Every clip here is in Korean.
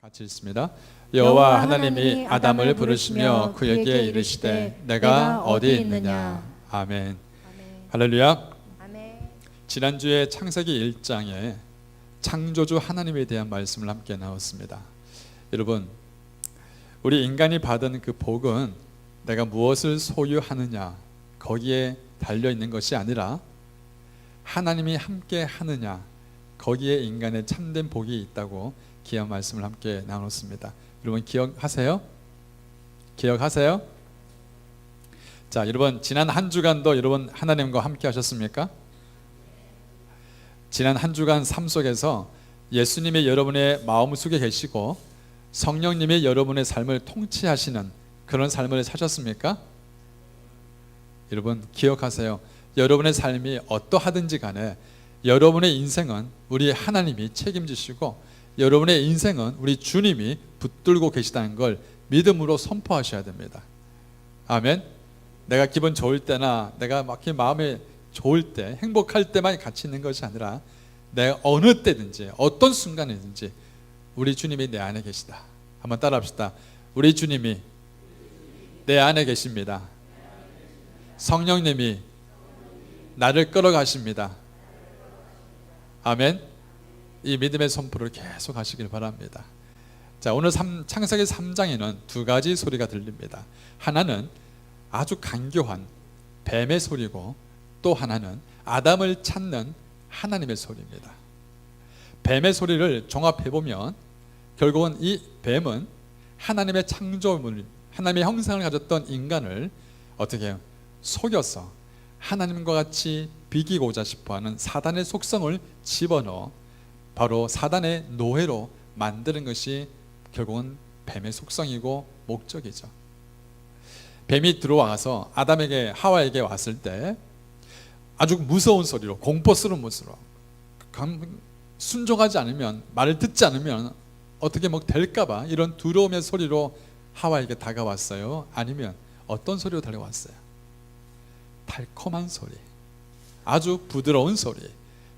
같이 읽습니다. 여호와 하나님이 아담을 부르시며 그에게 이르시되 내가 어디 있느냐. 아멘. 할렐루야. 지난주에 창세기 1장에 창조주 하나님에 대한 말씀을 함께 나눴습니다. 여러분, 우리 인간이 받은 그 복은 내가 무엇을 소유하느냐 거기에 달려있는 것이 아니라 하나님이 함께 하느냐 거기에 인간의 참된 복이 있다고 귀한 말씀을 함께 나눴습니다. 여러분 기억하세요? 기억하세요? 자, 여러분 지난 한 주간도 여러분 하나님과 함께 하셨습니까? 지난 한 주간 삶 속에서 예수님이 여러분의 마음속에 계시고 성령님이 여러분의 삶을 통치하시는 그런 삶을 사셨습니까? 여러분 기억하세요. 여러분의 삶이 어떠하든지 간에 여러분의 인생은 우리 하나님이 책임지시고 여러분의 인생은 우리 주님이 붙들고 계시다는 걸 믿음으로 선포하셔야 됩니다. 아멘. 내가 기분 좋을 때나 내가 막 마음에 좋을 때 행복할 때만 같이 있는 것이 아니라 내가 어느 때든지 어떤 순간이든지 우리 주님이 내 안에 계시다. 한번 따라합시다. 우리 주님이 내 안에 계십니다. 성령님이 나를 끌어가십니다. 아멘. 이 믿음의 선포를 계속 하시길 바랍니다. 자, 오늘 창세기 3장에는 두 가지 소리가 들립니다. 하나는 아주 간교한 뱀의 소리고 또 하나는 아담을 찾는 하나님의 소리입니다. 뱀의 소리를 종합해보면 결국은 이 뱀은 하나님의 창조물, 하나님의 형상을 가졌던 인간을 어떻게 해요? 속여서 하나님과 같이 비기고자 싶어하는 사단의 속성을 집어넣어 바로 사단의 노예로 만드는 것이 결국은 뱀의 속성이고 목적이죠. 뱀이 들어와서 아담에게 하와에게 왔을 때 아주 무서운 소리로 공포스러운 모습으로 순종하지 않으면 말을 듣지 않으면 어떻게 될까봐 이런 두려움의 소리로 하와에게 다가왔어요? 아니면 어떤 소리로 다가왔어요? 달콤한 소리, 아주 부드러운 소리,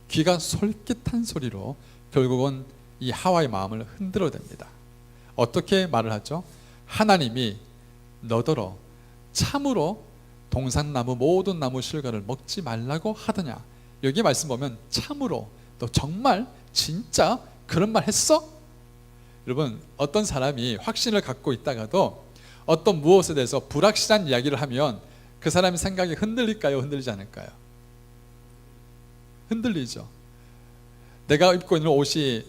귀가 솔깃한 소리로 결국은 이 하와의 마음을 흔들어댑니다. 어떻게 말을 하죠? 하나님이 너더러 참으로 동산나무 모든 나무 실과를 먹지 말라고 하더냐. 여기 말씀 보면 참으로 너 정말 진짜 그런 말 했어? 여러분 어떤 사람이 확신을 갖고 있다가도 어떤 무엇에 대해서 불확실한 이야기를 하면 그 사람의 생각이 흔들릴까요? 흔들리지 않을까요? 흔들리죠. 내가 입고 있는 옷이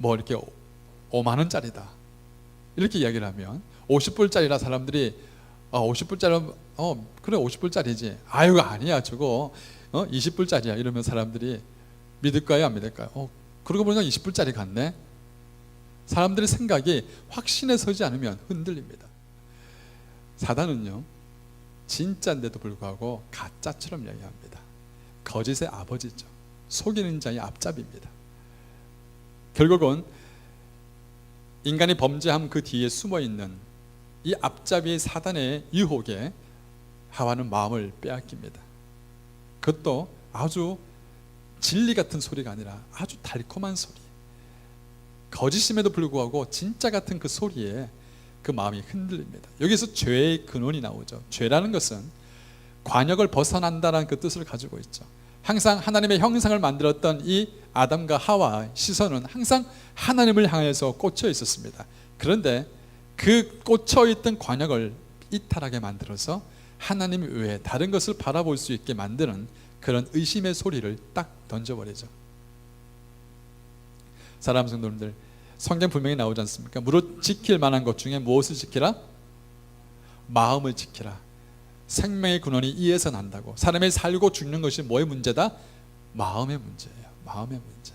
이렇게 5만 원짜리다 이렇게 이야기를 하면 50불짜리라 사람들이 50불짜리 그래 50불짜리지 아유 아니야 저거 20불짜리야 이러면 사람들이 믿을까요 안 믿을까요? 그러고 보니까 20불짜리 같네. 사람들의 생각이 확신에 서지 않으면 흔들립니다. 사단은요 진짜인데도 불구하고 가짜처럼 이야기합니다. 거짓의 아버지죠. 속이는 자의 앞잡이입니다. 결국은 인간이 범죄함 그 뒤에 숨어있는 이 앞잡이 사단의 유혹에 하와는 마음을 빼앗깁니다. 그것도 아주 진리 같은 소리가 아니라 아주 달콤한 소리, 거짓임에도 불구하고 진짜 같은 그 소리에 그 마음이 흔들립니다. 여기서 죄의 근원이 나오죠. 죄라는 것은 관역을 벗어난다는 그 뜻을 가지고 있죠. 항상 하나님의 형상을 만들었던 이 아담과 하와의 시선은 항상 하나님을 향해서 꽂혀 있었습니다. 그런데 그 꽂혀 있던 관역을 이탈하게 만들어서 하나님 외에 다른 것을 바라볼 수 있게 만드는 그런 의심의 소리를 딱 던져버리죠. 사랑하는 성도님들, 성경 분명히 나오지 않습니까? 무릇 지킬 만한 것 중에 무엇을 지키라? 마음을 지키라. 생명의 근원이 이에서 난다고. 사람이 살고 죽는 것이 뭐의 문제다? 마음의 문제예요. 마음의 문제.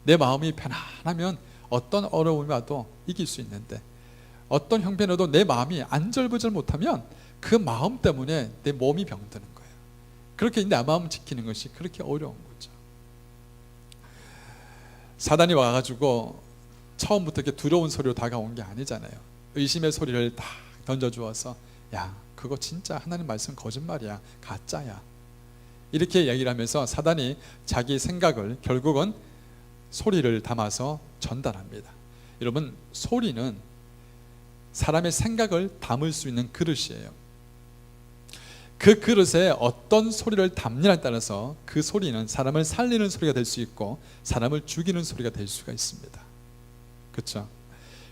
내 마음이 편안하면 어떤 어려움이 와도 이길 수 있는데 어떤 형편에도 내 마음이 안절부절 못하면 그 마음 때문에 내 몸이 병드는 거예요. 그렇게 내 마음 지키는 것이 그렇게 어려운 거죠. 사단이 와가지고 처음부터 이렇게 두려운 소리로 다가온 게 아니잖아요. 의심의 소리를 다 던져주어서 야 그거 진짜 하나님 말씀 거짓말이야 가짜야 이렇게 얘기를 하면서 사단이 자기 생각을 결국은 소리를 담아서 전달합니다. 여러분, 소리는 사람의 생각을 담을 수 있는 그릇이에요. 그 그릇에 어떤 소리를 담느냐에 따라서 그 소리는 사람을 살리는 소리가 될 수 있고 사람을 죽이는 소리가 될 수가 있습니다. 그렇죠?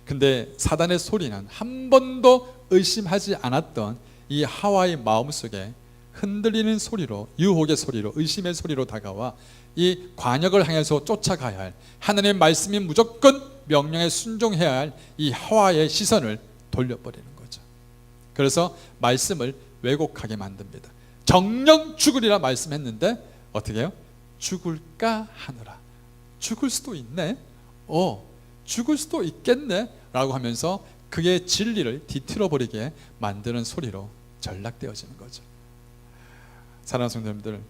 근데 사단의 소리는 한 번도 의심하지 않았던 이 하와의 마음속에 흔들리는 소리로, 유혹의 소리로, 의심의 소리로 다가와 이 관역을 향해서 쫓아가야 할, 하나님의 말씀이 무조건 명령에 순종해야 할 이 하와의 시선을 돌려버리는 거죠. 그래서 말씀을 왜곡하게 만듭니다. 정녕 죽으리라 말씀했는데 어떻게 해요? 죽을까 하노라. 죽을 수도 있네. 죽을 수도 있겠네 라고 하면서 그의 진리를 뒤틀어 버리게 만드는 소리로 전락되어지는 거죠. 사랑하는 성도님들,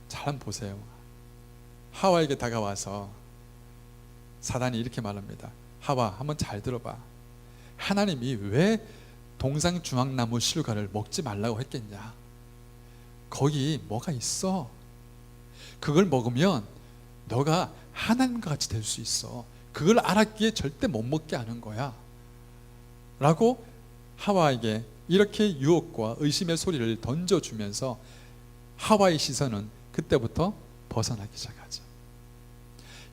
잘 한번 보세요. 하와에게 다가와서 사단이 이렇게 말합니다. 하와, 한번 잘 들어봐. 하나님이 왜 동상중앙나무 실과를 먹지 말라고 했겠냐? 거기 뭐가 있어? 그걸 먹으면 너가 하나님과 같이 될 수 있어. 그걸 알았기에 절대 못 먹게 하는 거야 라고 하와에게 이렇게 유혹과 의심의 소리를 던져주면서 하와의 시선은 그때부터 벗어나기 시작하죠.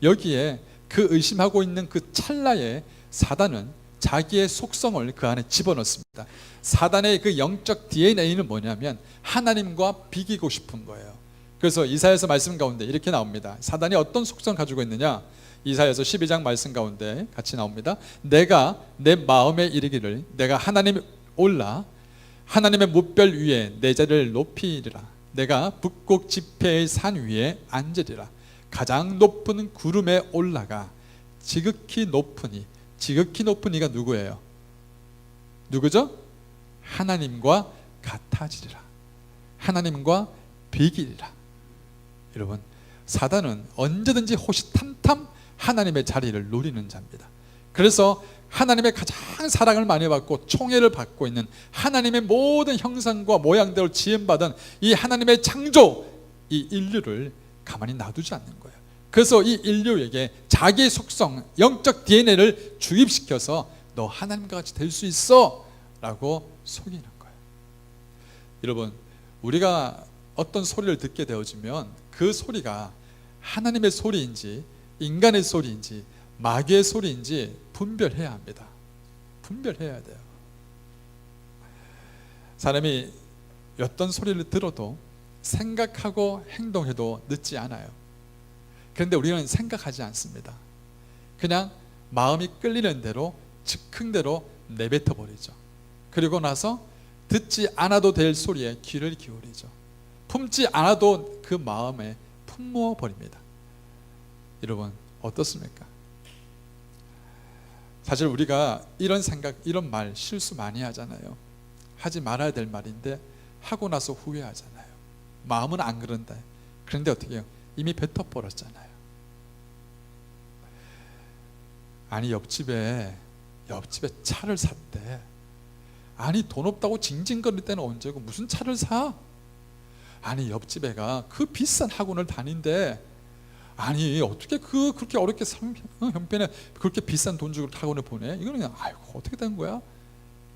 여기에 그 의심하고 있는 그 찰나에 사단은 자기의 속성을 그 안에 집어넣습니다. 사단의 그 영적 DNA는 뭐냐면 하나님과 비기고 싶은 거예요. 그래서 이사야서 말씀 가운데 이렇게 나옵니다. 사단이 어떤 속성을 가지고 있느냐? 이사야서 12장 말씀 가운데 같이 나옵니다. 내가 내 마음에 이르기를 내가 하나님이 올라 하나님의 뭇별 위에 내 자리를 높이리라. 내가 북극 지폐의 산 위에 앉으리라. 가장 높은 구름에 올라가 지극히 높으니, 지극히 높은 이가 누구예요? 누구죠? 하나님과 같아지리라. 하나님과 비기리라. 여러분, 사단은 언제든지 호시탐탐 하나님의 자리를 노리는 자입니다. 그래서 하나님의 가장 사랑을 많이 받고 총애를 받고 있는 하나님의 모든 형상과 모양대로 지음받은 이 하나님의 창조, 이 인류를 가만히 놔두지 않는 거예요. 그래서 이 인류에게 자기의 속성, 영적 DNA를 주입시켜서 너 하나님과 같이 될 수 있어 라고 속이는 거예요. 여러분, 우리가 어떤 소리를 듣게 되어지면 그 소리가 하나님의 소리인지 인간의 소리인지 마귀의 소리인지 분별해야 합니다. 분별해야 돼요. 사람이 어떤 소리를 들어도 생각하고 행동해도 늦지 않아요. 그런데 우리는 생각하지 않습니다. 그냥 마음이 끌리는 대로 즉흥대로 내뱉어 버리죠. 그리고 나서 듣지 않아도 될 소리에 귀를 기울이죠. 품지 않아도 그 마음에 품어 버립니다. 여러분, 어떻습니까? 사실 우리가 이런 생각, 이런 말 실수 많이 하잖아요. 하지 말아야 될 말인데 하고 나서 후회하잖아요. 마음은 안 그런데. 그런데 어떻게 해요? 이미 뱉어버렸잖아요. 아니, 옆집에 차를 샀대. 아니, 돈 없다고 징징거릴 때는 언제고 무슨 차를 사? 아니, 옆집애가 그 비싼 학원을 다닌대. 아니, 어떻게 그렇게 어렵게 형편에 그렇게 비싼 돈 주고 학원을 보내? 이거는 그냥 아이고 어떻게 된 거야?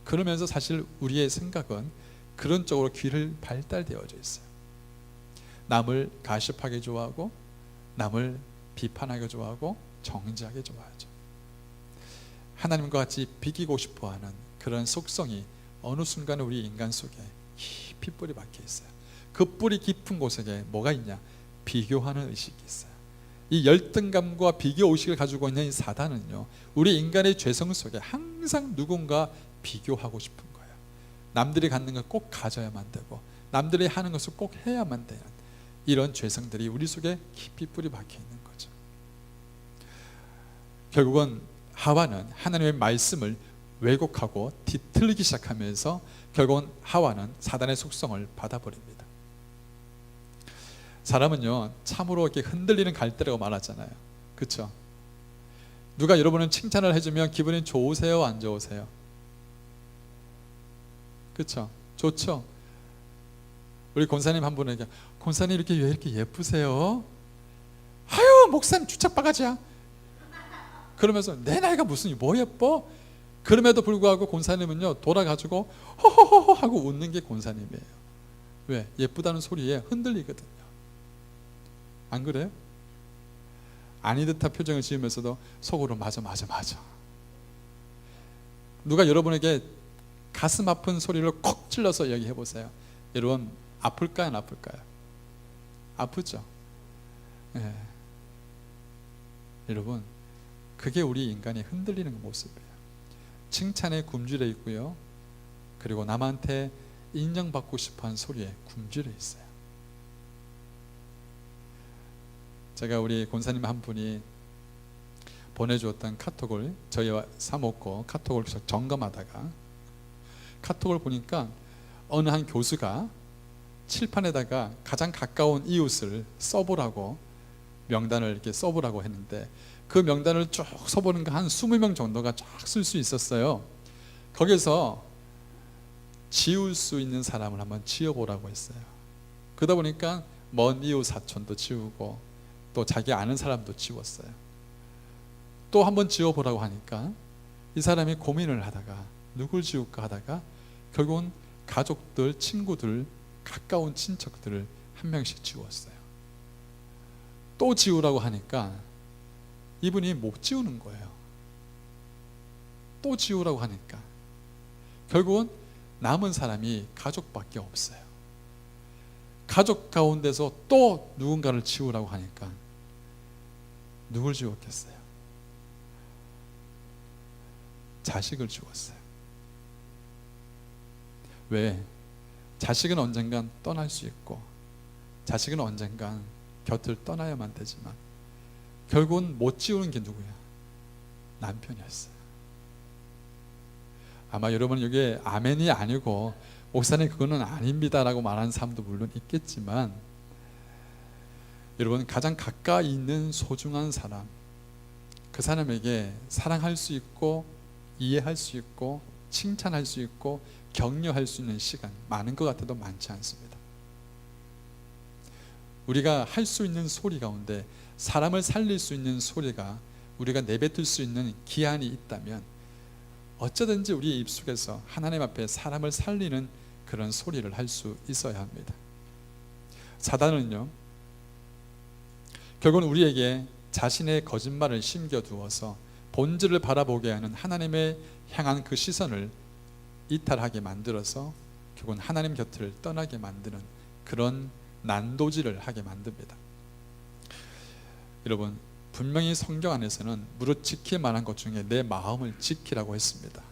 그러면서 사실 우리의 생각은 그런 쪽으로 귀를 발달되어져 있어요. 남을 가십하게 좋아하고 남을 비판하게 좋아하고 정죄하게 좋아하죠. 하나님과 같이 비기고 싶어하는 그런 속성이 어느 순간에 우리 인간 속에 깊이 뿌리 박혀 있어요. 그 뿌리 깊은 곳에 뭐가 있냐? 비교하는 의식이 있어요. 이 열등감과 비교 의식을 가지고 있는 이 사단은요, 우리 인간의 죄성 속에 항상 누군가 비교하고 싶은 거예요. 남들이 갖는 걸 꼭 가져야만 되고 남들이 하는 것을 꼭 해야만 되는 이런 죄성들이 우리 속에 깊이 뿌리 박혀 있는 거죠. 결국은 하와는 하나님의 말씀을 왜곡하고 뒤틀리기 시작하면서 결국은 하와는 사단의 속성을 받아버립니다. 사람은요, 참으로 이렇게 흔들리는 갈대라고 말하잖아요. 그렇죠? 누가 여러분은 칭찬을 해주면 기분이 좋으세요, 안 좋으세요? 그렇죠? 좋죠? 우리 권사님 한 분에게 권사님 이렇게 왜 이렇게 예쁘세요? 아유, 목사님 주책바가지야. 그러면서 내 나이가 무슨 뭐 예뻐? 그럼에도 불구하고 권사님은요 돌아가지고 허허허 하고 웃는 게 권사님이에요. 왜? 예쁘다는 소리에 흔들리거든요. 안 그래요? 아니 듯한 표정을 지으면서도 속으로 맞아. 누가 여러분에게 가슴 아픈 소리를 콕 찔러서 얘기해 보세요. 여러분 아플까요? 안 아플까요? 아프죠. 예. 여러분 그게 우리 인간이 흔들리는 모습이에요. 칭찬에 굶주려 있고요. 그리고 남한테 인정받고 싶어하는 소리에 굶주려 있어요. 제가 우리 권사님 한 분이 보내주었던 카톡을 저희와 사먹고 카톡을 계속 점검하다가 카톡을 보니까 어느 한 교수가 칠판에다가 가장 가까운 이웃을 써보라고 명단을 이렇게 써보라고 했는데 그 명단을 쭉 써보는 거 한 20명 정도가 쫙 쓸 수 있었어요. 거기서 지울 수 있는 사람을 한번 지어보라고 했어요. 그러다 보니까 먼 이웃 사촌도 지우고 또 자기 아는 사람도 지웠어요. 또 한번 지워보라고 하니까 이 사람이 고민을 하다가 누굴 지울까 하다가 결국은 가족들, 친구들, 가까운 친척들을 한 명씩 지웠어요. 또 지우라고 하니까 이분이 못 지우는 거예요. 또 지우라고 하니까 결국은 남은 사람이 가족밖에 없어요. 가족 가운데서 또 누군가를 지우라고 하니까 누굴 지웠겠어요? 자식을 지웠어요. 왜? 자식은 언젠간 떠날 수 있고 자식은 언젠간 곁을 떠나야만 되지만 결국은 못 지우는 게 누구야? 남편이었어요. 아마 여러분 이게 아멘이 아니고 목사님 그거는 아닙니다라고 말하는 사람도 물론 있겠지만 여러분 가장 가까이 있는 소중한 사람, 그 사람에게 사랑할 수 있고 이해할 수 있고 칭찬할 수 있고 격려할 수 있는 시간 많은 것 같아도 많지 않습니다. 우리가 할 수 있는 소리 가운데 사람을 살릴 수 있는 소리가 우리가 내뱉을 수 있는 기한이 있다면 어쩌든지 우리의 입속에서 하나님 앞에 사람을 살리는 그런 소리를 할 수 있어야 합니다. 사단은요 결국은 우리에게 자신의 거짓말을 심겨두어서 본질을 바라보게 하는 하나님의 향한 그 시선을 이탈하게 만들어서 결국은 하나님 곁을 떠나게 만드는 그런 난도질을 하게 만듭니다. 여러분 분명히 성경 안에서는 무릇 지킬 만한 것 중에 내 마음을 지키라고 했습니다.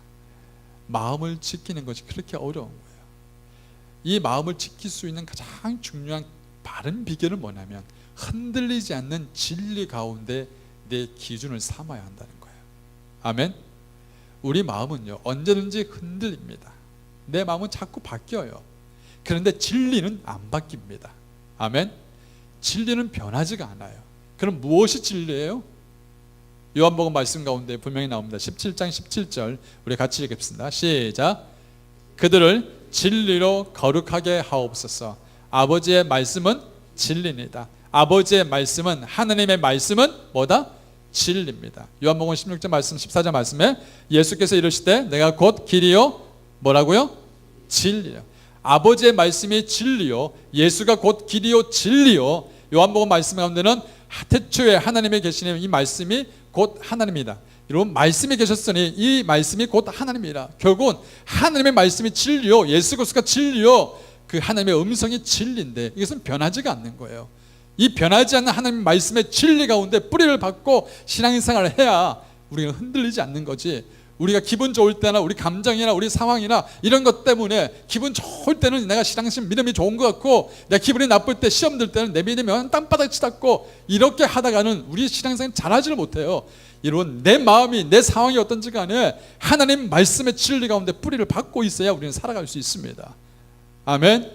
마음을 지키는 것이 그렇게 어려운 거예요. 이 마음을 지킬 수 있는 가장 중요한 바른 비결은 뭐냐면 흔들리지 않는 진리 가운데 내 기준을 삼아야 한다는 거예요. 아멘. 우리 마음은요 언제든지 흔들립니다. 내 마음은 자꾸 바뀌어요. 그런데 진리는 안 바뀝니다. 아멘. 진리는 변하지가 않아요. 그럼 무엇이 진리예요? 요한복음 말씀 가운데 분명히 나옵니다. 17장 17절 우리 같이 읽겠습니다. 시작. 그들을 진리로 거룩하게 하옵소서. 아버지의 말씀은 진리입니다. 아버지의 말씀은 하나님의 말씀은 뭐다? 진리입니다. 요한복음 16절 말씀 14절 말씀에 예수께서 이르시되 내가 곧 길이요 뭐라고요? 진리요. 아버지의 말씀이 진리요 예수가 곧 길이요 진리요. 요한복음 말씀 가운데는 태초에 하나님의 계시는 이 말씀이 곧 하나님이다. 여러분 말씀이 계셨으니 이 말씀이 곧 하나님이라. 결국은 하나님의 말씀이 진리요 예수 그리스도가 진리요 그 하나님의 음성이 진리인데 이것은 변하지가 않는 거예요. 이 변하지 않는 하나님의 말씀의 진리 가운데 뿌리를 받고 신앙생활을 해야 우리는 흔들리지 않는 거지. 우리가 기분 좋을 때나 우리 감정이나 우리 상황이나 이런 것 때문에 기분 좋을 때는 내가 신앙심 믿음이 좋은 것 같고 내가 기분이 나쁠 때 시험 들 때는 내 믿음이 땅바닥 치닫고 이렇게 하다가는 우리 신앙생활 잘하지를 못해요. 여러분 내 마음이 내 상황이 어떤지 간에 하나님 말씀의 진리 가운데 뿌리를 받고 있어야 우리는 살아갈 수 있습니다. 아멘.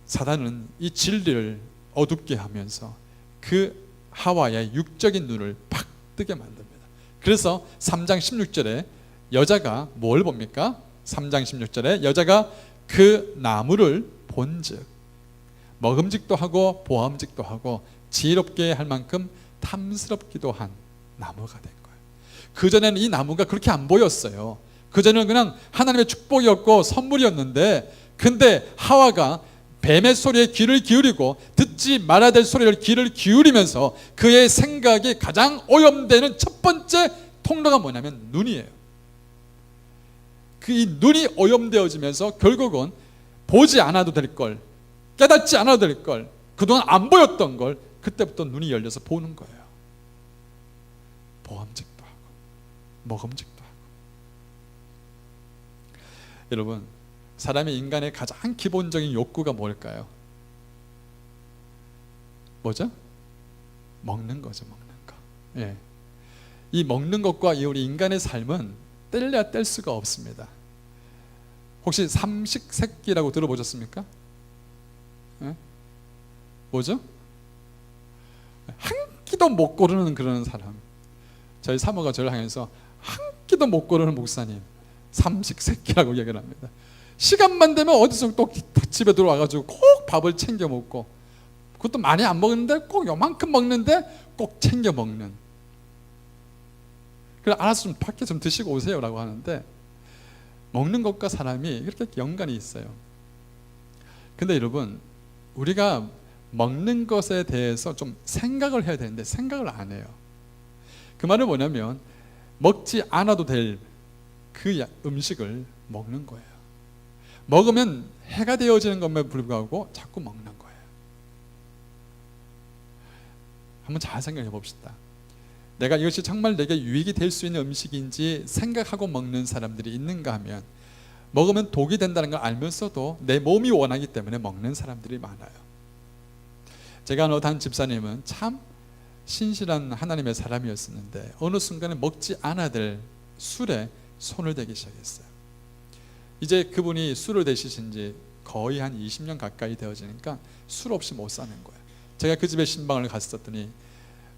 사단은 이 진리를 어둡게 하면서 그 하와의 육적인 눈을 팍 뜨게 만듭니다. 그래서 3장 16절에 여자가 뭘 봅니까? 3장 16절에 여자가 그 나무를 본즉 먹음직도 하고 보암직도 하고 지혜롭게 할 만큼 탐스럽기도 한 나무가 된 거예요. 그전에는 이 나무가 그렇게 안 보였어요. 그전에는 그냥 하나님의 축복이었고 선물이었는데, 근데 하와가 뱀의 소리에 귀를 기울이고 듣지 말아야 될 소리를 귀를 기울이면서 그의 생각이 가장 오염되는 첫 번째 통로가 뭐냐면 눈이에요. 그 이 눈이 오염되어지면서 결국은 보지 않아도 될 걸, 깨닫지 않아도 될 걸, 그동안 안 보였던 걸 그때부터 눈이 열려서 보는 거예요. 보암직도 하고 먹음직도 하고. 여러분, 사람의 인간의 가장 기본적인 욕구가 뭘까요? 뭐죠? 먹는 거죠. 먹는 거. 예. 이 먹는 것과 이 우리 인간의 삶은 뗄래야 뗄 수가 없습니다. 혹시 삼식새끼라고 들어보셨습니까? 예? 뭐죠? 한 끼도 못 고르는 그런 사람. 저희 사모가 저를 향해서 한 끼도 못 고르는 목사님, 삼식새끼라고 얘기를 합니다. 시간만 되면 어디서 또 집에 들어와가지고 꼭 밥을 챙겨 먹고, 그것도 많이 안 먹는데 꼭 요만큼 먹는데 꼭 챙겨 먹는. 그래, 알아서 좀 밖에 좀 드시고 오세요라고 하는데, 먹는 것과 사람이 이렇게 연관이 있어요. 근데 여러분, 우리가 먹는 것에 대해서 좀 생각을 해야 되는데 생각을 안 해요. 그 말은 뭐냐면 먹지 않아도 될 그 음식을 먹는 거예요. 먹으면 해가 되어지는 것에 불구하고 자꾸 먹는 거예요. 한번 잘 생각해 봅시다. 내가 이것이 정말 내게 유익이 될 수 있는 음식인지 생각하고 먹는 사람들이 있는가 하면, 먹으면 독이 된다는 걸 알면서도 내 몸이 원하기 때문에 먹는 사람들이 많아요. 제가 아는 한 집사님은 참 신실한 하나님의 사람이었었는데 어느 순간에 먹지 않아야 될 술에 손을 대기 시작했어요. 이제 그분이 술을 드시신 지 거의 한 20년 가까이 되어지니까 술 없이 못 사는 거예요. 제가 그 집에 신방을 갔었더니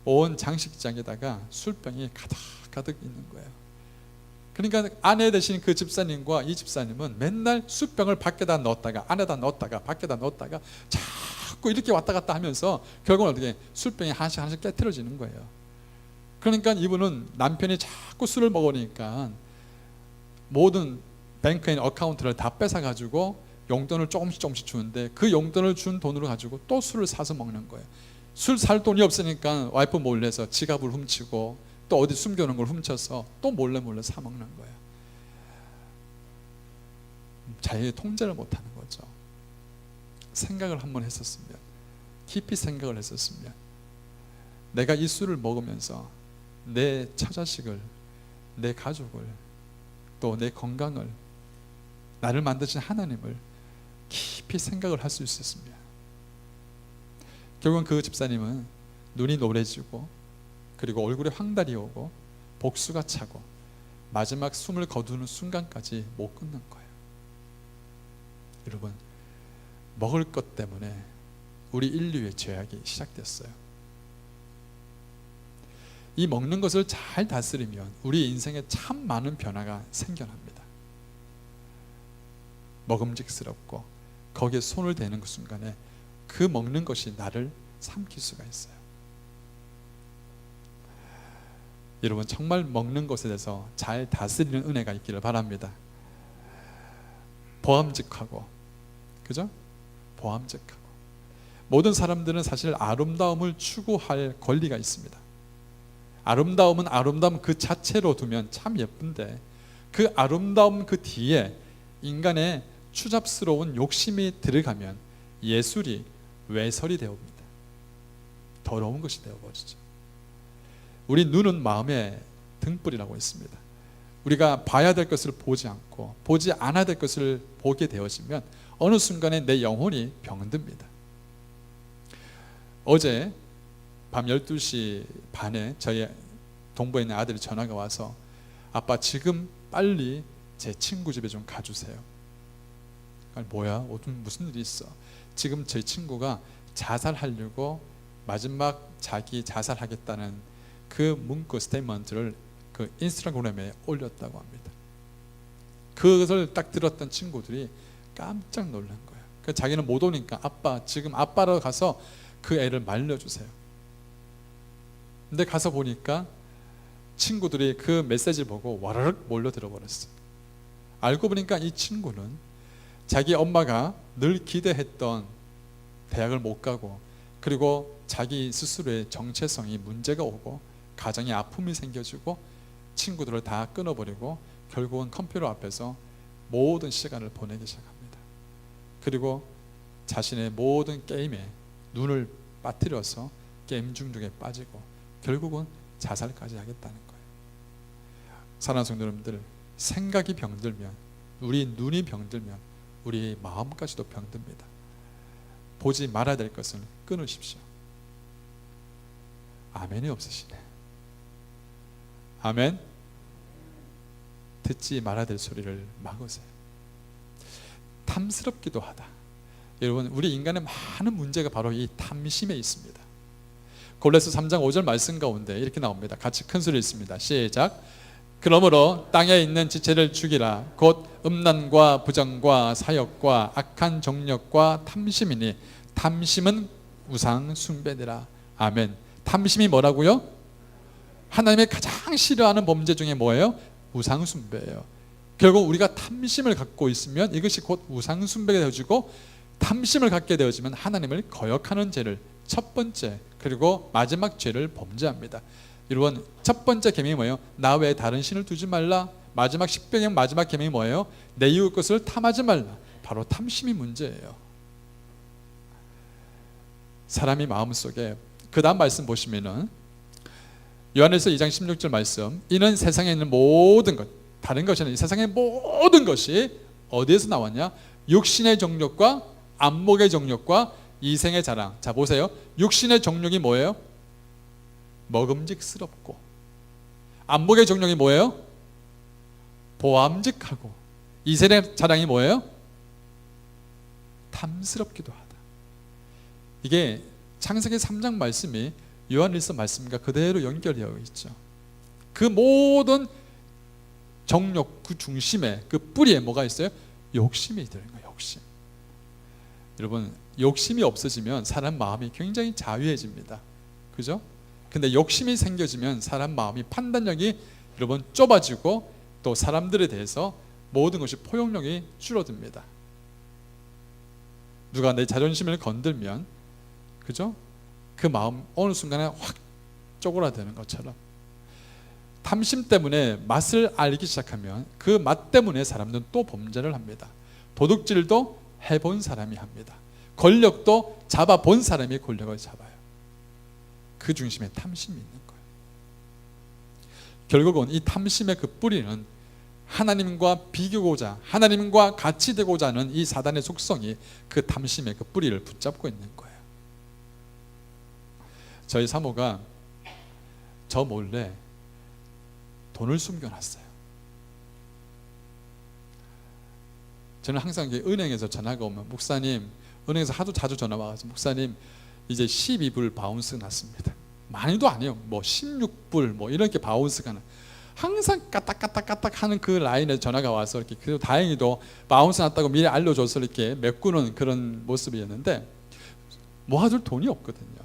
온 장식장에다가 술병이 가득 있는 거예요. 그러니까 아내 되신 그 집사님과 이 집사님은 맨날 술병을 밖에다 넣었다가 안에다 넣었다가 밖에다 넣었다가 자꾸 이렇게 왔다 갔다 하면서 결국은 어떻게 술병이 하나씩 깨트려지는 거예요. 그러니까 이분은 남편이 자꾸 술을 먹으니까 모든 뱅크에 있는 어카운트를 다 뺏어가지고 용돈을 조금씩 주는데, 그 용돈을 준 돈으로 가지고 또 술을 사서 먹는 거예요. 술 살 돈이 없으니까 와이프 몰래서 지갑을 훔치고 또 어디 숨겨놓은 걸 훔쳐서 또 몰래 사 먹는 거예요. 자기의 통제를 못하는 거죠. 생각을 한번 했었으면, 깊이 생각을 했었으면, 내가 이 술을 먹으면서 내 처자식을, 내 가족을, 또 내 건강을, 나를 만드신 하나님을 깊이 생각을 할 수 있었습니다. 결국은 그 집사님은 눈이 노래지고, 그리고 얼굴에 황달이 오고, 복수가 차고, 마지막 숨을 거두는 순간까지 못 끊는 거예요. 여러분, 먹을 것 때문에 우리 인류의 죄악이 시작됐어요. 이 먹는 것을 잘 다스리면 우리 인생에 참 많은 변화가 생겨납니다. 먹음직스럽고 거기에 손을 대는 그 순간에 그 먹는 것이 나를 삼킬 수가 있어요. 여러분, 정말 먹는 것에 대해서 잘 다스리는 은혜가 있기를 바랍니다. 보암직하고, 그죠? 보암직하고. 모든 사람들은 사실 아름다움을 추구할 권리가 있습니다. 아름다움은 아름다움 그 자체로 두면 참 예쁜데, 그 아름다움 그 뒤에 인간의 추잡스러운 욕심이 들어가면 예술이 외설이 되어옵니다. 더러운 것이 되어버리죠. 우리 눈은 마음의 등불이라고 했습니다. 우리가 봐야 될 것을 보지 않고 보지 않아야 될 것을 보게 되어지면 어느 순간에 내 영혼이 병듭니다. 어제 밤 12시 반에 저희 동부에 있는 아들이 전화가 와서, 아빠 지금 빨리 제 친구 집에 좀 가주세요. 아니, 뭐야? 무슨 일이 있어? 지금 제 친구가 자살하려고 마지막 자기 자살하겠다는 그 문구 스테이트먼트를 그 인스타그램에 올렸다고 합니다. 그것을 딱 들었던 친구들이 깜짝 놀란 거예요. 그 자기는 못 오니까 아빠, 지금 아빠로 가서 그 애를 말려주세요. 근데 가서 보니까 친구들이 그 메시지를 보고 와르륵 몰려들어 버렸어요. 알고 보니까 이 친구는 자기 엄마가 늘 기대했던 대학을 못 가고, 그리고 자기 스스로의 정체성이 문제가 오고 가정에 아픔이 생겨지고 친구들을 다 끊어버리고 결국은 컴퓨터 앞에서 모든 시간을 보내기 시작합니다. 그리고 자신의 모든 게임에 눈을 빠뜨려서 게임 중독에 빠지고 결국은 자살까지 하겠다는 거예요. 사랑하는 성도 여러분들, 생각이 병들면, 우리 눈이 병들면 우리 마음까지도 병듭니다. 보지 말아야 될 것을 끊으십시오. 아멘이 없으시네. 아멘. 듣지 말아야 될 소리를 막으세요. 탐스럽기도 하다. 여러분, 우리 인간의 많은 문제가 바로 이 탐심에 있습니다. 골로새 3장 5절 말씀 가운데 이렇게 나옵니다. 같이 큰 소리 읽습니다. 시작. 그러므로 땅에 있는 지체를 죽이라. 곧 음란과 부정과 사욕과 악한 정욕과 탐심이니 탐심은 우상 숭배니라. 아멘. 탐심이 뭐라고요? 하나님의 가장 싫어하는 범죄 중에 뭐예요? 우상 숭배예요. 결국 우리가 탐심을 갖고 있으면 이것이 곧 우상 숭배가 되어지고, 탐심을 갖게 되어지면 하나님을 거역하는 죄를 첫 번째, 그리고 마지막 죄를 범죄합니다. 여러분, 첫 번째 계명이 뭐예요? 나 외에 다른 신을 두지 말라. 마지막 십계명 마지막 계명이 뭐예요? 내 이웃 것을 탐하지 말라. 바로 탐심이 문제예요. 사람이 마음속에, 그 다음 말씀 보시면은 요한일서 2장 16절 말씀, 이는 세상에 있는 모든 것, 다른 것이 아니라 이 세상의 모든 것이 어디에서 나왔냐? 육신의 정욕과 안목의 정욕과 이생의 자랑. 자 보세요. 육신의 정욕이 뭐예요? 먹음직스럽고, 안목의 정욕이 뭐예요? 보암직하고, 이생의 자랑이 뭐예요? 탐스럽기도 하다. 이게 창세기 3장 말씀이 요한일서 말씀과 그대로 연결되어 있죠. 그 모든 정욕 그 중심에, 그 뿌리에 뭐가 있어요? 욕심이 들어있는 거예요. 욕심. 여러분, 욕심이 없어지면 사람 마음이 굉장히 자유해집니다. 그죠? 근데 욕심이 생겨지면 사람 마음이, 판단력이 여러분 좁아지고, 또 사람들에 대해서 모든 것이 포용력이 줄어듭니다. 누가 내 자존심을 건들면, 그죠? 그 마음 어느 순간에 확 쪼그라드는 것처럼, 탐심 때문에 맛을 알기 시작하면 그 맛 때문에 사람들은 또 범죄를 합니다. 도둑질도 해본 사람이 합니다. 권력도 잡아본 사람이 권력을 잡아요. 그 중심에 탐심이 있는 거예요. 결국은 이 탐심의 그 뿌리는 하나님과 비교고자, 하나님과 같이 되고자 하는 이 사단의 속성이 그 탐심의 그 뿌리를 붙잡고 있는 거예요. 저희 사모가 저 몰래 돈을 숨겨놨어요. 저는 항상 은행에서 전화가 오면, 목사님, 은행에서 하도 자주 전화 와가지고, 목사님 이제 12불 바운스 났습니다. 많이도 아니에요. 뭐 16불 뭐 이렇게 바운스가 나. 항상 까딱까딱까딱 하는 그 라인에 전화가 와서 이렇게, 그래도 다행히도 바운스 났다고 미리 알려줘서 이렇게 메꾸는 그런 모습이었는데, 모아둘 돈이 없거든요.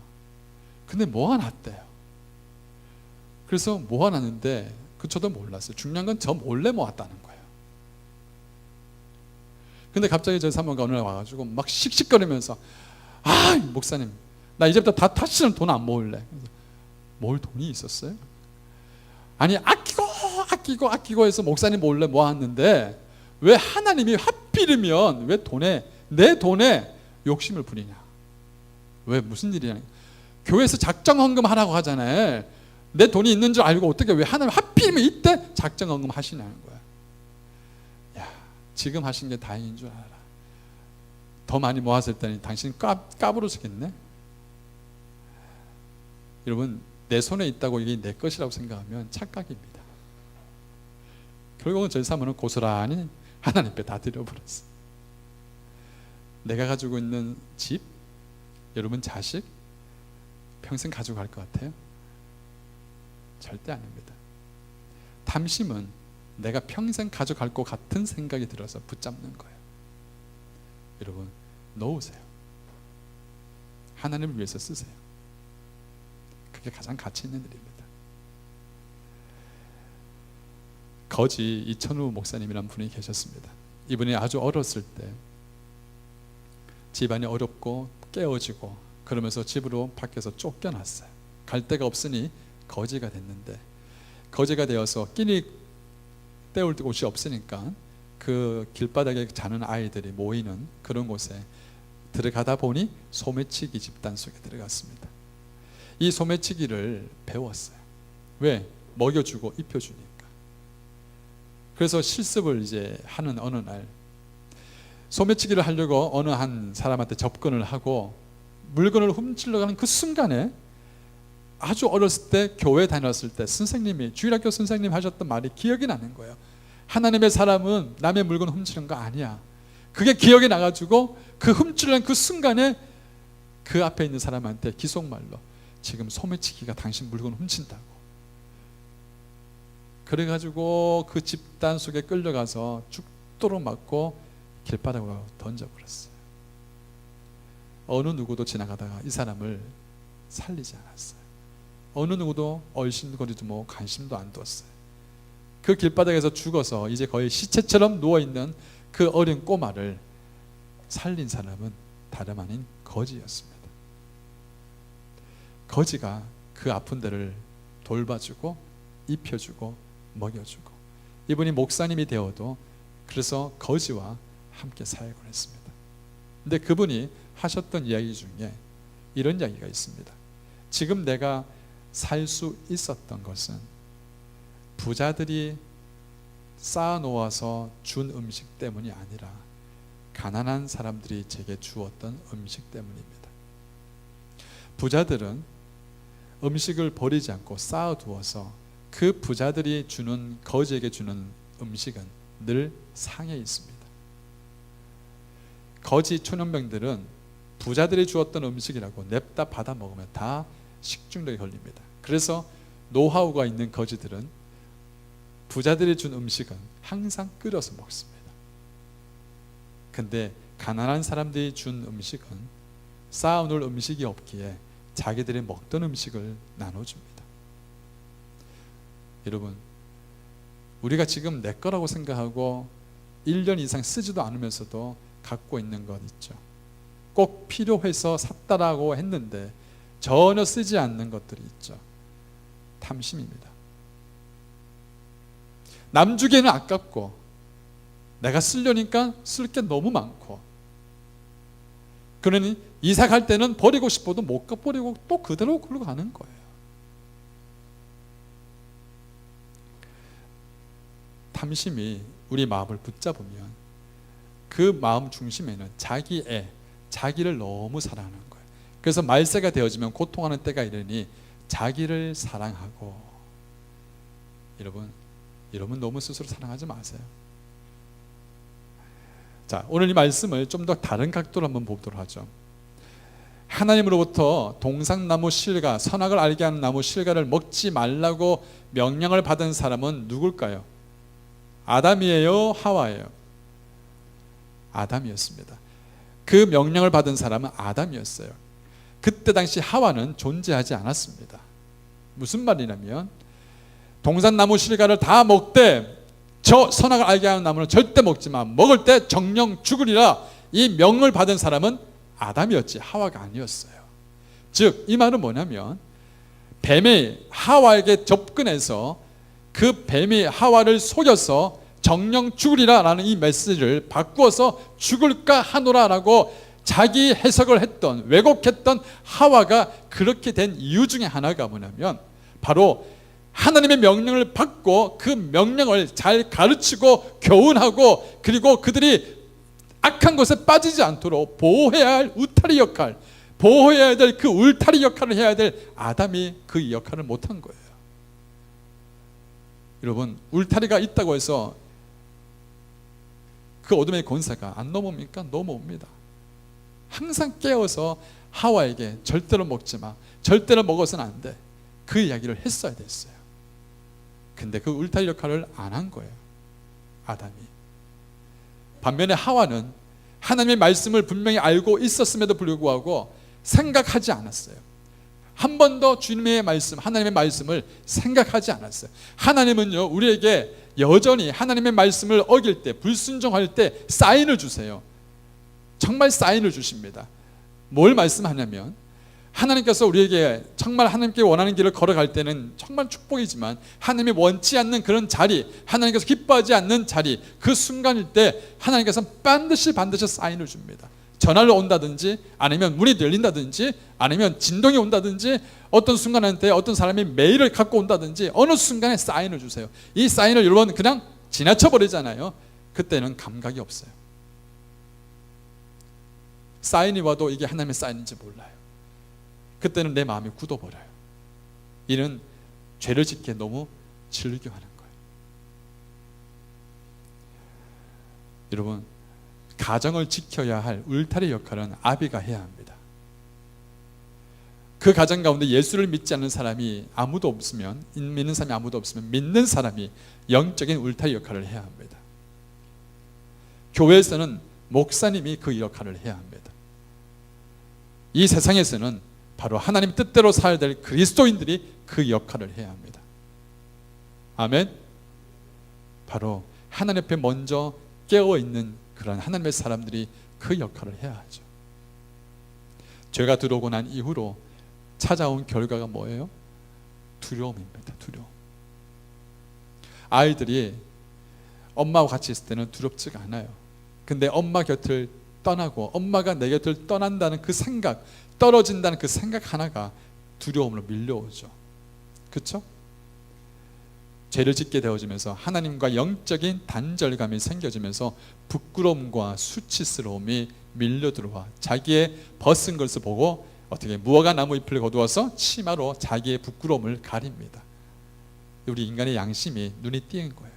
근데 모아놨대요. 그래서 모아놨는데 저도 몰랐어요. 중요한 건 저 몰래 모았다는 거예요. 근데 갑자기 저희 사모가 어느 날 와가지고 막 씩씩거리면서, 아 목사님, 나 이제부터 다시는 돈 안 모을래. 모을 돈이 있었어요? 아니 아끼고 해서 목사님 몰래 모았는데, 왜 하나님이 하필이면 왜 내 돈에 욕심을 부리냐? 왜 무슨 일이냐? 교회에서 작정헌금 하라고 하잖아요. 내 돈이 있는 줄 알고 어떻게, 왜 하나님 하필이면 이때 작정헌금 하시냐는 거야. 야, 지금 하신 게 다행인 줄 알아. 더 많이 모았을 때는 당신 까부러지겠네. 여러분, 내 손에 있다고 이게 내 것이라고 생각하면 착각입니다. 결국은 저희 사모는 고스란히 하나님께 다 드려버렸어. 내가 가지고 있는 집, 여러분 자식, 평생 가지고 갈 것 같아요? 절대 아닙니다. 탐심은 내가 평생 가져갈 것 같은 생각이 들어서 붙잡는 거예요. 여러분, 놓으세요. 하나님을 위해서 쓰세요. 그게 가장 가치 있는 일입니다. 거지 이천우 목사님이라는 분이 계셨습니다. 이분이 아주 어렸을 때 집안이 어렵고 깨어지고 그러면서 집으로 밖에서 쫓겨났어요. 갈 데가 없으니 거지가 됐는데, 거지가 되어서 끼니 때울 곳이 없으니까 그 길바닥에 자는 아이들이 모이는 그런 곳에 들어가다 보니 소매치기 집단 속에 들어갔습니다. 이 소매치기를 배웠어요. 왜? 먹여주고 입혀주니까. 그래서 실습을 이제 하는 어느 날 소매치기를 하려고 어느 한 사람한테 접근을 하고 물건을 훔치려고 하는 그 순간에, 아주 어렸을 때 교회 다녔을 때 선생님이, 주일학교 선생님 하셨던 말이 기억이 나는 거예요. 하나님의 사람은 남의 물건 훔치는 거 아니야. 그게 기억이 나가지고 그 훔치려는 그 순간에 그 앞에 있는 사람한테 기속말로 지금 소매치기가 당신 물건 훔친다고. 그래가지고 그 집단 속에 끌려가서 죽도록 맞고 길바닥으로 던져버렸어요. 어느 누구도 지나가다가 이 사람을 살리지 않았어요. 어느 누구도 얼씬거리도 뭐 관심도 안 뒀어요. 그 길바닥에서 죽어서 이제 거의 시체처럼 누워있는 그 어린 꼬마를 살린 사람은 다름 아닌 거지였습니다. 거지가 그 아픈 데를 돌봐주고 입혀주고 먹여주고, 이분이 목사님이 되어도 그래서 거지와 함께 사역을 했습니다. 근데 그분이 하셨던 이야기 중에 이런 이야기가 있습니다. 지금 내가 살 수 있었던 것은 부자들이 쌓아놓아서 준 음식 때문이 아니라 가난한 사람들이 제게 주었던 음식 때문입니다. 부자들은 음식을 버리지 않고 쌓아두어서 그 부자들이 주는, 거지에게 주는 음식은 늘 상해 있습니다. 거지 초년병들은 부자들이 주었던 음식이라고 냅다 받아 먹으면 다 식중독에 걸립니다. 그래서 노하우가 있는 거지들은 부자들이 준 음식은 항상 끓여서 먹습니다. 근데 가난한 사람들이 준 음식은 쌓아놓을 음식이 없기에 자기들이 먹던 음식을 나눠줍니다. 여러분, 우리가 지금 내 거라고 생각하고 1년 이상 쓰지도 않으면서도 갖고 있는 것 있죠. 꼭 필요해서 샀다라고 했는데 전혀 쓰지 않는 것들이 있죠. 탐심입니다. 남 주기에는 아깝고 내가 쓰려니까 쓸 게 너무 많고, 그러니 이사 갈 때는 버리고 싶어도 못 버리고 또 그대로 걸로 가는 거예요. 탐심이 우리 마음을 붙잡으면 그 마음 중심에는 자기를 너무 사랑하는 거예요. 그래서 말세가 되어지면 고통하는 때가 이르니 자기를 사랑하고, 여러분 너무 스스로 사랑하지 마세요. 자, 오늘 이 말씀을 좀 더 다른 각도로 한번 보도록 하죠. 하나님으로부터 동상나무 실과 선악을 알게 하는 나무 실과를 먹지 말라고 명령을 받은 사람은 누굴까요? 아담이에요? 하와예요? 아담이었습니다. 그 명령을 받은 사람은 아담이었어요. 그때 당시 하와는 존재하지 않았습니다. 무슨 말이냐면 동산나무 실과를 다 먹되 저 선악을 알게 하는 나무는 절대 먹지 마, 먹을 때 정령 죽으리라, 이 명령을 받은 사람은 아담이었지 하와가 아니었어요. 즉 이 말은 뭐냐면 뱀이 하와에게 접근해서 그 뱀이 하와를 속여서 정령 죽으리라 라는 이 메시지를 바꾸어서 죽을까 하노라 라고 자기 해석을 했던, 왜곡했던 하와가 그렇게 된 이유 중에 하나가 뭐냐면 바로 하나님의 명령을 받고 그 명령을 잘 가르치고 교훈하고, 그리고 그들이 악한 것에 빠지지 않도록 보호해야 할 울타리 역할, 보호해야 될 그 울타리 역할을 해야 될 아담이 그 역할을 못한 거예요. 여러분, 울타리가 있다고 해서 그 어둠의 권세가 안 넘어옵니까? 넘어옵니다. 항상 깨어서 하와에게 절대로 먹지 마, 절대로 먹어서는 안 돼, 그 이야기를 했어야 됐어요. 근데 그 울타리 역할을 안 한 거예요, 아담이. 반면에 하와는 하나님의 말씀을 분명히 알고 있었음에도 불구하고 생각하지 않았어요. 한 번도 주님의 말씀, 하나님의 말씀을 생각하지 않았어요. 하나님은요, 우리에게 여전히 하나님의 말씀을 어길 때, 불순종할 때 사인을 주세요. 정말 사인을 주십니다. 뭘 말씀하냐면, 하나님께서 우리에게 정말 하나님께 원하는 길을 걸어갈 때는 정말 축복이지만, 하나님이 원치 않는 그런 자리, 하나님께서 기뻐하지 않는 자리, 그 순간일 때 하나님께서 반드시 사인을 줍니다. 전화를 온다든지, 아니면 문이 열린다든지, 아니면 진동이 온다든지, 어떤 순간한테 어떤 사람이 메일을 갖고 온다든지, 어느 순간에 사인을 주세요. 이 사인을 여러분 그냥 지나쳐 버리잖아요. 그때는 감각이 없어요. 사인이 와도 이게 하나님의 사인인지 몰라요. 그때는 내 마음이 굳어버려요. 이는 죄를 짓기에 너무 즐겨하는 거예요. 여러분, 가정을 지켜야 할 울타리 역할은 아비가 해야 합니다. 그 가정 가운데 예수를 믿지 않는 사람이 아무도 없으면, 믿는 사람이 아무도 없으면 믿는 사람이 영적인 울타리 역할을 해야 합니다. 교회에서는 목사님이 그 역할을 해야 합니다. 이 세상에서는 바로 하나님 뜻대로 살아야 될 그리스도인들이 그 역할을 해야 합니다. 아멘. 바로 하나님 앞에 먼저 깨어있는 그런 하나님의 사람들이 그 역할을 해야 하죠. 죄가 들어오고 난 이후로 찾아온 결과가 뭐예요? 두려움입니다. 두려움. 아이들이 엄마와 같이 있을 때는 두렵지가 않아요. 근데 엄마 곁을 떠나고 엄마가 내 곁을 떠난다는 그 생각, 떨어진다는 그 생각 하나가 두려움으로 밀려오죠. 그렇죠? 죄를 짓게 되어지면서 하나님과 영적인 단절감이 생겨지면서 부끄러움과 수치스러움이 밀려들어와 자기의 벗은 것을 보고 어떻게 무화과 나무 잎을 거두어서 치마로 자기의 부끄러움을 가립니다. 우리 인간의 양심이 눈이 띄는 거예요.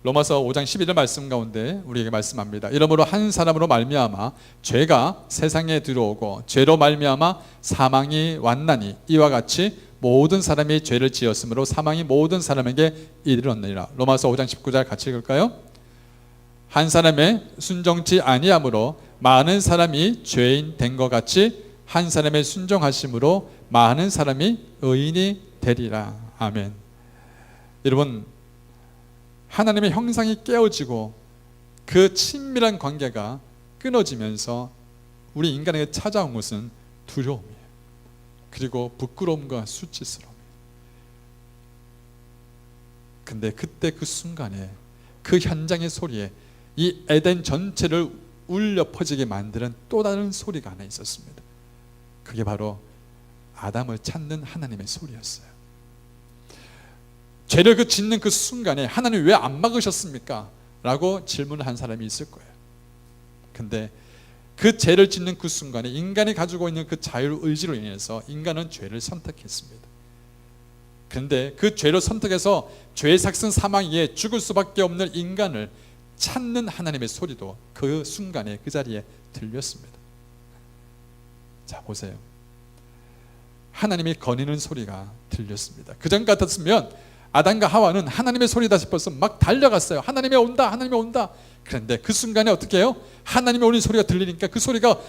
로마서 5장 11절 말씀 가운데 우리에게 말씀합니다. 이러므로 한 사람으로 말미암아 죄가 세상에 들어오고 죄로 말미암아 사망이 왔나니 이와 같이 모든 사람이 죄를 지었으므로 사망이 모든 사람에게 이르렀느니라. 로마서 5장 19절 같이 읽을까요? 한 사람의 순종치 아니함으로 많은 사람이 죄인 된 것 같이 한 사람의 순종하심으로 많은 사람이 의인이 되리라. 아멘. 여러분, 하나님의 형상이 깨어지고 그 친밀한 관계가 끊어지면서 우리 인간에게 찾아온 것은 두려움이에요. 그리고 부끄러움과 수치스러움이에요. 근데 그때 그 순간에 그 현장의 소리에 이 에덴 전체를 울려 퍼지게 만드는 또 다른 소리가 하나 있었습니다. 그게 바로 아담을 찾는 하나님의 소리였어요. 죄를 짓는 그 순간에 하나님 왜 안 막으셨습니까? 라고 질문을 한 사람이 있을 거예요. 근데 그 죄를 짓는 그 순간에 인간이 가지고 있는 그 자유의지로 인해서 인간은 죄를 선택했습니다. 그런데 그 죄를 선택해서 죄의 삭슨 사망 이에 죽을 수밖에 없는 인간을 찾는 하나님의 소리도 그 순간에 그 자리에 들렸습니다. 자, 보세요. 하나님이 거니는 소리가 들렸습니다. 그전 같았으면 아담과 하와는 하나님의 소리다 싶어서 막 달려갔어요. 하나님이 온다, 하나님이 온다. 그런데 그 순간에 어떻게 해요? 하나님이 오는 소리가 들리니까 그 소리가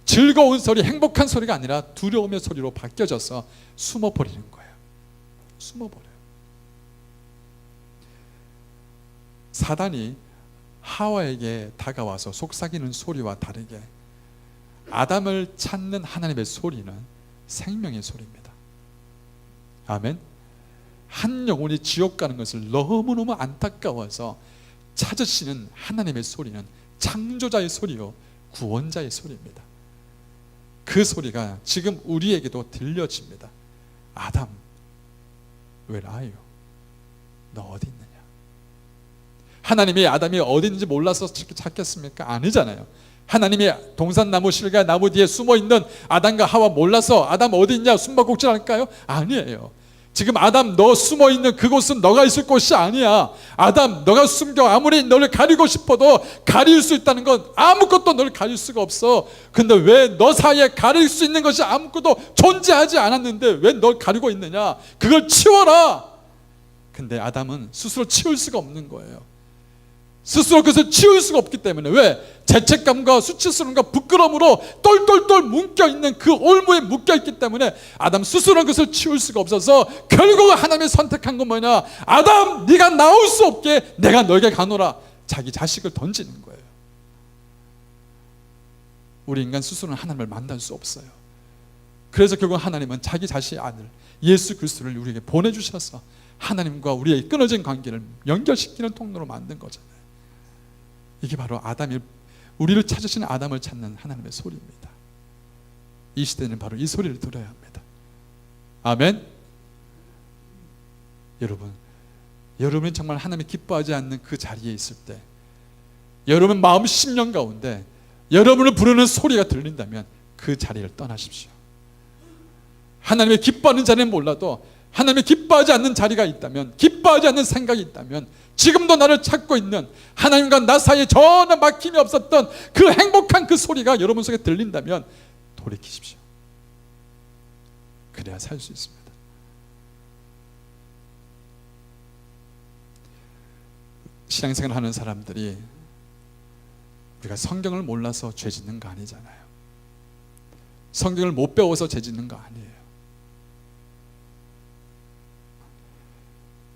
즐거운 소리, 행복한 소리가 아니라 두려움의 소리로 바뀌어져서 숨어버리는 거예요. 숨어버려요. 사단이 하와에게 다가와서 속삭이는 소리와 다르게 아담을 찾는 하나님의 소리는 생명의 소리입니다. 아멘. 한 영혼이 지옥 가는 것을 너무너무 안타까워서 찾으시는 하나님의 소리는 창조자의 소리요 구원자의 소리입니다. 그 소리가 지금 우리에게도 들려집니다. 아담, 왜 나요? 너 어디 있느냐? 하나님이 아담이 어디 있는지 몰라서 찾겠습니까? 아니잖아요. 하나님이 동산나무 실과나무 뒤에 숨어있는 아담과 하와 몰라서 아담 어디 있냐 숨바꼭질 할까요? 아니에요. 지금 아담 너 숨어있는 그곳은 너가 있을 곳이 아니야. 아담 너가 숨겨 아무리 너를 가리고 싶어도 가릴 수 있다는 건 아무것도 너를 가릴 수가 없어. 근데 왜 너 사이에 가릴 수 있는 것이 아무것도 존재하지 않았는데 왜 널 가리고 있느냐? 그걸 치워라. 근데 아담은 스스로 치울 수가 없는 거예요. 스스로 그것을 치울 수가 없기 때문에. 왜? 죄책감과 수치스러움과 부끄러움으로 똘똘똘 묶여있는 그 올무에 묶여있기 때문에 아담 스스로는 그것을 치울 수가 없어서 결국 하나님이 선택한 건 뭐냐? 아담, 네가 나올 수 없게 내가 너에게 가노라. 자기 자식을 던지는 거예요. 우리 인간 스스로는 하나님을 만날 수 없어요. 그래서 결국 하나님은 자기 자신의 아들 예수 그리스도를 우리에게 보내주셔서 하나님과 우리의 끊어진 관계를 연결시키는 통로로 만든 거잖아요. 이게 바로 아담이, 우리를 찾으시는 아담을 찾는 하나님의 소리입니다. 이 시대는 바로 이 소리를 들어야 합니다. 아멘. 여러분이 정말 하나님이 기뻐하지 않는 그 자리에 있을 때, 여러분 마음 심령 가운데 여러분을 부르는 소리가 들린다면 그 자리를 떠나십시오. 하나님의 기뻐하는 자리는 몰라도 하나님이 기뻐하지 않는 자리가 있다면, 기뻐하지 않는 생각이 있다면, 지금도 나를 찾고 있는 하나님과 나 사이에 전혀 막힘이 없었던 그 행복한 그 소리가 여러분 속에 들린다면 돌이키십시오. 그래야 살 수 있습니다. 신앙생활을 하는 사람들이 우리가 성경을 몰라서 죄 짓는 거 아니잖아요. 성경을 못 배워서 죄 짓는 거 아니에요.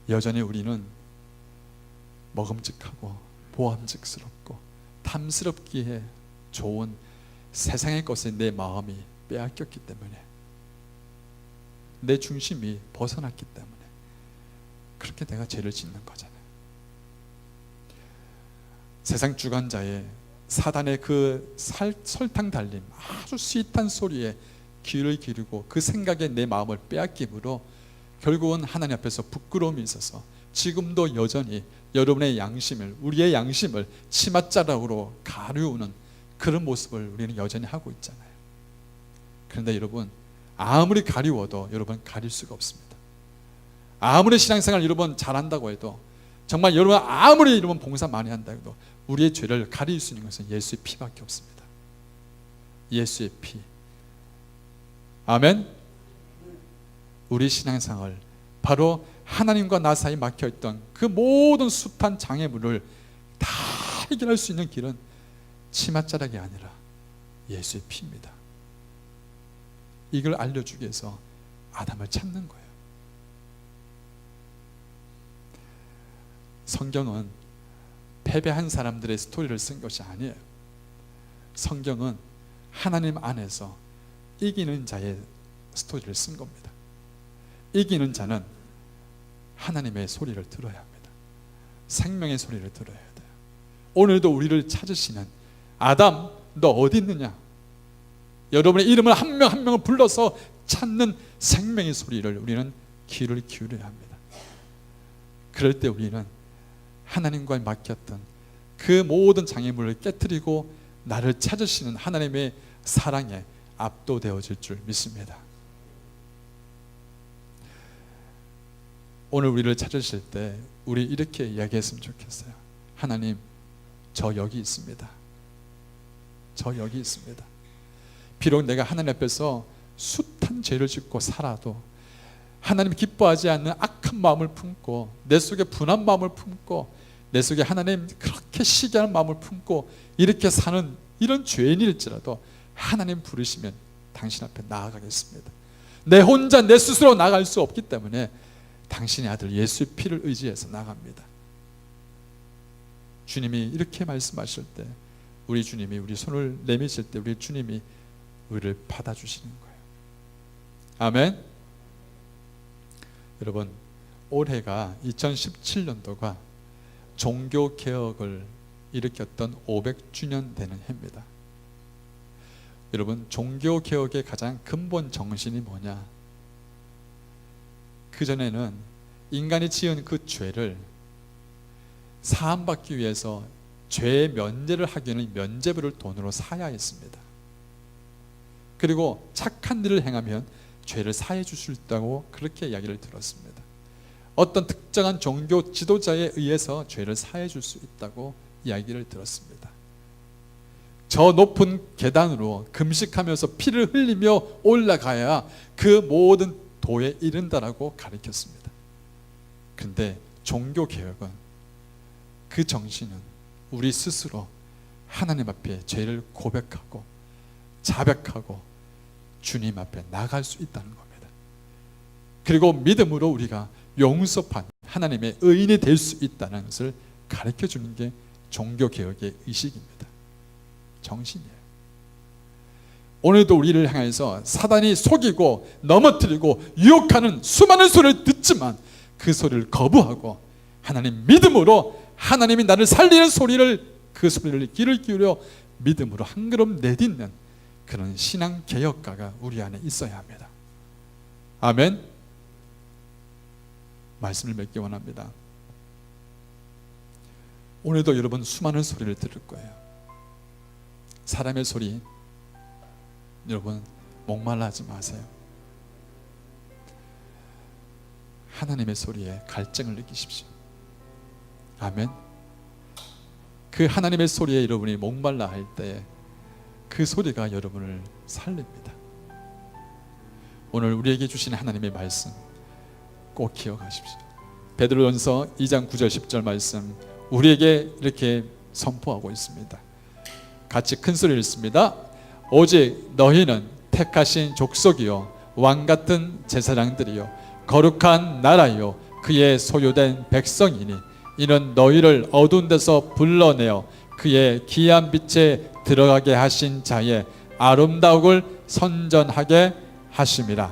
여전히 우리는 먹음직하고 보암직스럽고 탐스럽기에 좋은 세상의 것에 내 마음이 빼앗겼기 때문에, 내 중심이 벗어났기 때문에 그렇게 내가 죄를 짓는 거잖아요. 세상 주관자의 사단의 그 설탕 달림, 아주 스윗한 소리에 귀를 기울이고 그 생각에 내 마음을 빼앗김으로 결국은 하나님 앞에서 부끄러움이 있어서 지금도 여전히 여러분의 양심을, 우리의 양심을 치맛자락으로 가려우는 그런 모습을 우리는 여전히 하고 있잖아요. 그런데 여러분, 아무리 가리워도 여러분 가릴 수가 없습니다. 아무리 신앙생활 여러분 잘한다고 해도, 정말 여러분 아무리 여러분 봉사 많이 한다 해도 우리의 죄를 가릴 수 있는 것은 예수의 피밖에 없습니다. 예수의 피. 아멘. 우리 신앙생활, 바로 하나님과 나 사이 막혀있던 그 모든 숱한 장애물을 다 해결할 수 있는 길은 치맛자락이 아니라 예수의 피입니다. 이걸 알려주기 위해서 아담을 찾는 거예요. 성경은 패배한 사람들의 스토리를 쓴 것이 아니에요. 성경은 하나님 안에서 이기는 자의 스토리를 쓴 겁니다. 이기는 자는 하나님의 소리를 들어야 합니다. 생명의 소리를 들어야 돼요. 오늘도 우리를 찾으시는 아담, 너 어디 있느냐? 여러분의 이름을 한 명 한 명을 불러서 찾는 생명의 소리를 우리는 귀를 기울여야 합니다. 그럴 때 우리는 하나님과 맡겼던 그 모든 장애물을 깨트리고 나를 찾으시는 하나님의 사랑에 압도되어질 줄 믿습니다. 오늘 우리를 찾으실 때 우리 이렇게 이야기했으면 좋겠어요. 하나님, 저 여기 있습니다. 저 여기 있습니다. 비록 내가 하나님 앞에서 숱한 죄를 짓고 살아도, 하나님 기뻐하지 않는 악한 마음을 품고, 내 속에 분한 마음을 품고, 내 속에 하나님 그렇게 시기하는 마음을 품고 이렇게 사는 이런 죄인일지라도 하나님 부르시면 당신 앞에 나아가겠습니다. 내 혼자 내 스스로 나아갈 수 없기 때문에 당신의 아들 예수의 피를 의지해서 나갑니다. 주님이 이렇게 말씀하실 때, 우리 주님이 우리 손을 내미실 때 우리 주님이 우리를 받아주시는 거예요. 아멘. 여러분, 올해가 2017년도가 종교개혁을 일으켰던 500주년 되는 해입니다. 여러분, 종교개혁의 가장 근본 정신이 뭐냐? 그전에는 인간이 지은 그 죄를 사함받기 위해서 죄 면제를 하기 위해서는 면제부를 돈으로 사야 했습니다. 그리고 착한 일을 행하면 죄를 사해 줄 수 있다고 그렇게 이야기를 들었습니다. 어떤 특정한 종교 지도자에 의해서 죄를 사해 줄 수 있다고 이야기를 들었습니다. 저 높은 계단으로 금식하면서 피를 흘리며 올라가야 그 모든 도에 이른다라고 가르쳤습니다. 그런데 종교개혁은 그 정신은 우리 스스로 하나님 앞에 죄를 고백하고 자백하고 주님 앞에 나갈 수 있다는 겁니다. 그리고 믿음으로 우리가 용서받는 하나님의 의인이 될 수 있다는 것을 가르쳐 주는 게 종교개혁의 의식입니다. 정신이에요. 오늘도 우리를 향해서 사단이 속이고 넘어뜨리고 유혹하는 수많은 소리를 듣지만 그 소리를 거부하고 하나님 믿음으로 하나님이 나를 살리는 소리를, 그 소리를 귀를 기울여 믿음으로 한 걸음 내딛는 그런 신앙 개혁가가 우리 안에 있어야 합니다. 아멘. 말씀을 맺기 원합니다. 오늘도 여러분 수많은 소리를 들을 거예요. 사람의 소리, 여러분 목말라 하지 마세요. 하나님의 소리에 갈증을 느끼십시오. 아멘. 그 하나님의 소리에 여러분이 목말라 할 때 그 소리가 여러분을 살립니다. 오늘 우리에게 주신 하나님의 말씀 꼭 기억하십시오. 베드로전서 2장 9절 10절 말씀 우리에게 이렇게 선포하고 있습니다. 같이 큰 소리를 읽습니다. 오직 너희는 택하신 족속이요 왕같은 제사장들이요 거룩한 나라요 그의 소유된 백성이니 이는 너희를 어두운 데서 불러내어 그의 귀한 빛에 들어가게 하신 자의 아름다움을 선전하게 하심이라.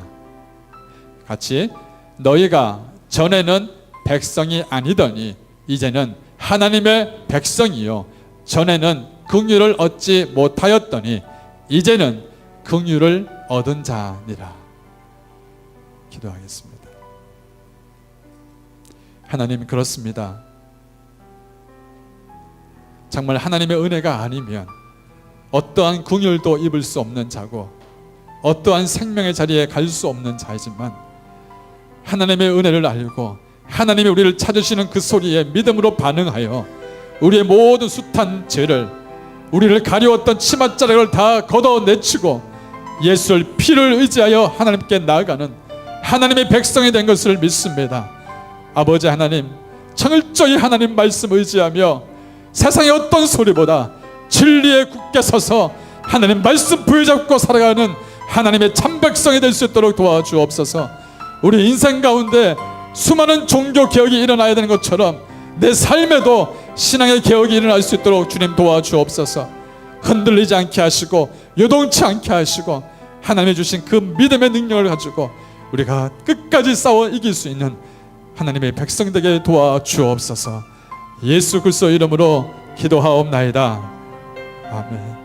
같이 너희가 전에는 백성이 아니더니 이제는 하나님의 백성이요 전에는 긍휼을 얻지 못하였더니 이제는 긍휼을 얻은 자니라. 기도하겠습니다. 하나님, 그렇습니다. 정말 하나님의 은혜가 아니면 어떠한 긍휼도 입을 수 없는 자고 어떠한 생명의 자리에 갈 수 없는 자이지만 하나님의 은혜를 알고 하나님이 우리를 찾으시는 그 소리에 믿음으로 반응하여 우리의 모든 숱한 죄를, 우리를 가려웠던 치맛자락을 다 걷어내치고 예수의 피를 의지하여 하나님께 나아가는 하나님의 백성이 된 것을 믿습니다. 아버지 하나님, 철저히 하나님 말씀 의지하며 세상의 어떤 소리보다 진리에 굳게 서서 하나님 말씀 부여잡고 살아가는 하나님의 참 백성이 될 수 있도록 도와주옵소서. 우리 인생 가운데 수많은 종교 개혁이 일어나야 되는 것처럼 내 삶에도 신앙의 개혁이 일어날 수 있도록 주님 도와주옵소서. 흔들리지 않게 하시고 요동치 않게 하시고 하나님이 주신 그 믿음의 능력을 가지고 우리가 끝까지 싸워 이길 수 있는 하나님의 백성 되게 도와주옵소서. 예수 그리스도 이름으로 기도하옵나이다. 아멘.